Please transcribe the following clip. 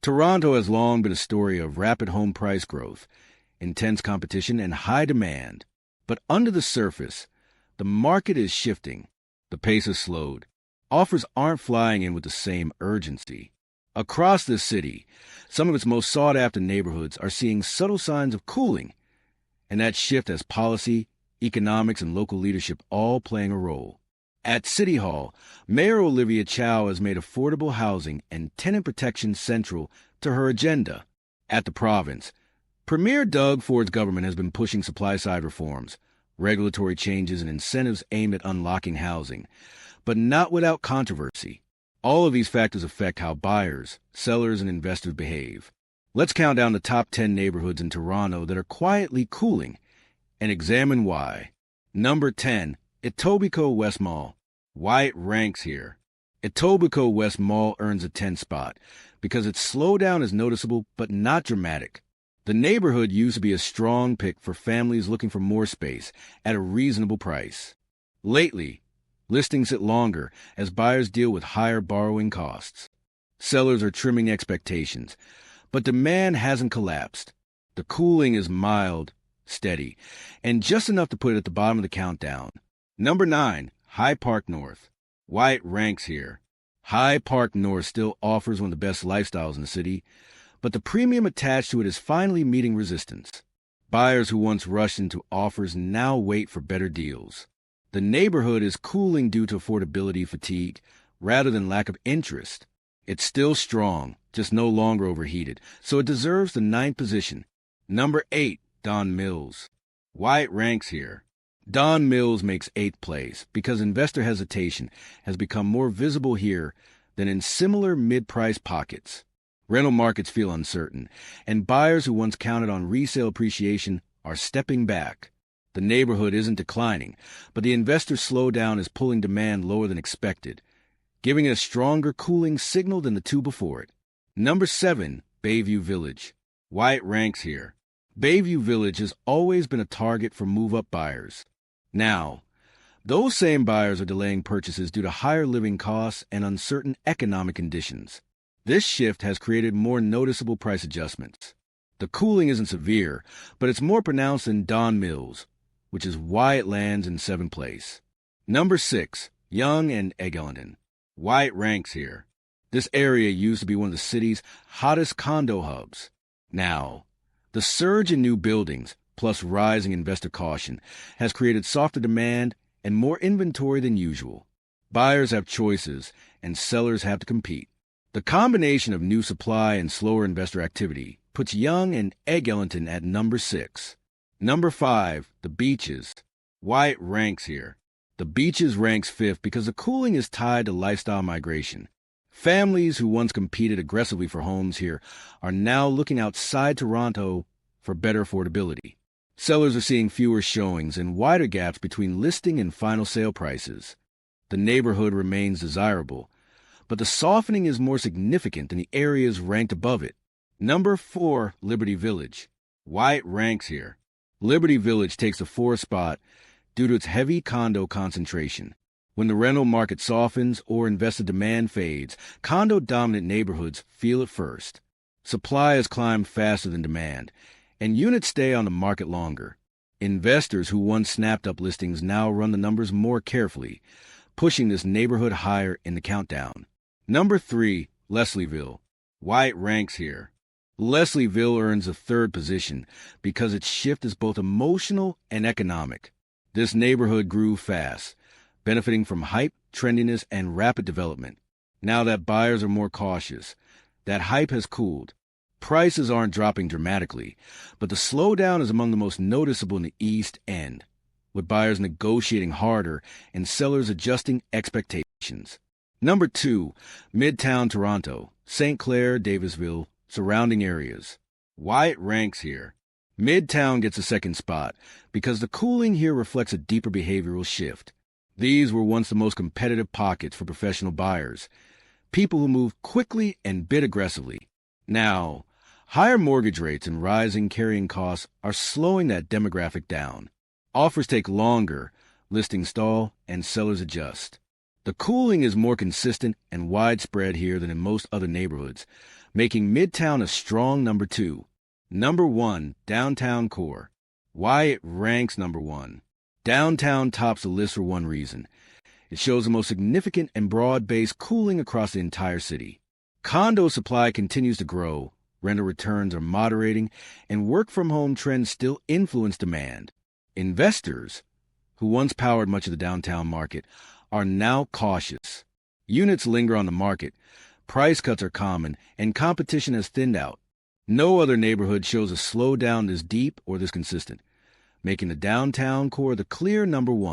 Toronto has long been a story of rapid home price growth, intense competition, and high demand. But under the surface, the market is shifting. The pace has slowed. Offers aren't flying in with the same urgency. Across this city, some of its most sought-after neighborhoods are seeing subtle signs of cooling, and that shift has policy, economics, and local leadership all playing a role. At City Hall, Mayor Olivia Chow has made affordable housing and tenant protection central to her agenda. At the province, Premier Doug Ford's government has been pushing supply-side reforms, regulatory changes, and incentives aimed at unlocking housing, but not without controversy. All of these factors affect how buyers, sellers, and investors behave. Let's count down the top 10 neighborhoods in Toronto that are quietly cooling and examine why. Number 10. Etobicoke West Mall. Why it ranks here. Etobicoke West Mall earns a 10 spot because its slowdown is noticeable but not dramatic. The neighborhood used to be a strong pick for families looking for more space at a reasonable price. Lately, listings sit longer as buyers deal with higher borrowing costs. Sellers are trimming expectations, but demand hasn't collapsed. The cooling is mild, steady, and just enough to put it at the bottom of the countdown. Number 9. High Park North. Why it ranks here. High Park North still offers one of the best lifestyles in the city, but the premium attached to it is finally meeting resistance. Buyers who once rushed into offers now wait for better deals. The neighborhood is cooling due to affordability fatigue rather than lack of interest. It's still strong, just no longer overheated, so it deserves the 9th position. Number 8. Don Mills. Why it ranks here. Don Mills makes 8th place because investor hesitation has become more visible here than in similar mid-price pockets. Rental markets feel uncertain, and buyers who once counted on resale appreciation are stepping back. The neighborhood isn't declining, but the investor slowdown is pulling demand lower than expected, giving it a stronger cooling signal than the two before it. Number 7. Bayview Village. Why it ranks here. Bayview Village has always been a target for move-up buyers. Now, those same buyers are delaying purchases due to higher living costs and uncertain economic conditions. This shift has created more noticeable price adjustments. The cooling isn't severe, but it's more pronounced than Don Mills, which is why it lands in 7th place. Number 6. Yonge and Eglinton. Why it ranks here. This area used to be one of the city's hottest condo hubs. Now, the surge in new buildings, plus rising investor caution, has created softer demand and more inventory than usual. Buyers have choices, and sellers have to compete. The combination of new supply and slower investor activity puts Yonge and Eglinton at number 6. Number 5. The Beaches. Why it ranks here. The Beaches ranks 5th because the cooling is tied to lifestyle migration. Families who once competed aggressively for homes here are now looking outside Toronto for better affordability. Sellers are seeing fewer showings and wider gaps between listing and final sale prices. The neighborhood remains desirable, but the softening is more significant than the areas ranked above it. Number 4. Liberty Village. Why it ranks here. Liberty Village takes the 4th spot due to its heavy condo concentration. When the rental market softens or investor demand fades, condo-dominant neighborhoods feel it first. Supply has climbed faster than demand, and units stay on the market longer. Investors who once snapped up listings now run the numbers more carefully, pushing this neighborhood higher in the countdown. Number 3. Leslieville. Why it ranks here. Leslieville earns a 3rd position because its shift is both emotional and economic. This neighborhood grew fast, benefiting from hype, trendiness, and rapid development. Now that buyers are more cautious, that hype has cooled. Prices aren't dropping dramatically, but the slowdown is among the most noticeable in the East End, with buyers negotiating harder and sellers adjusting expectations. Number 2. Midtown Toronto, St. Clair, Davisville, surrounding areas. Why it ranks here. Midtown gets a 2nd spot because the cooling here reflects a deeper behavioral shift. These were once the most competitive pockets for professional buyers, people who moved quickly and bid aggressively. Now, higher mortgage rates and rising carrying costs are slowing that demographic down. Offers take longer, listings stall, and sellers adjust. The cooling is more consistent and widespread here than in most other neighborhoods, making Midtown a strong number 2. Number 1, downtown core. Why it ranks number 1. Downtown tops the list for one reason. It shows the most significant and broad-based cooling across the entire city. Condo supply continues to grow, rental returns are moderating, and work-from-home trends still influence demand. Investors, who once powered much of the downtown market, are now cautious. Units linger on the market, price cuts are common, and competition has thinned out. No other neighborhood shows a slowdown this deep or this consistent, making the downtown core the clear number 1.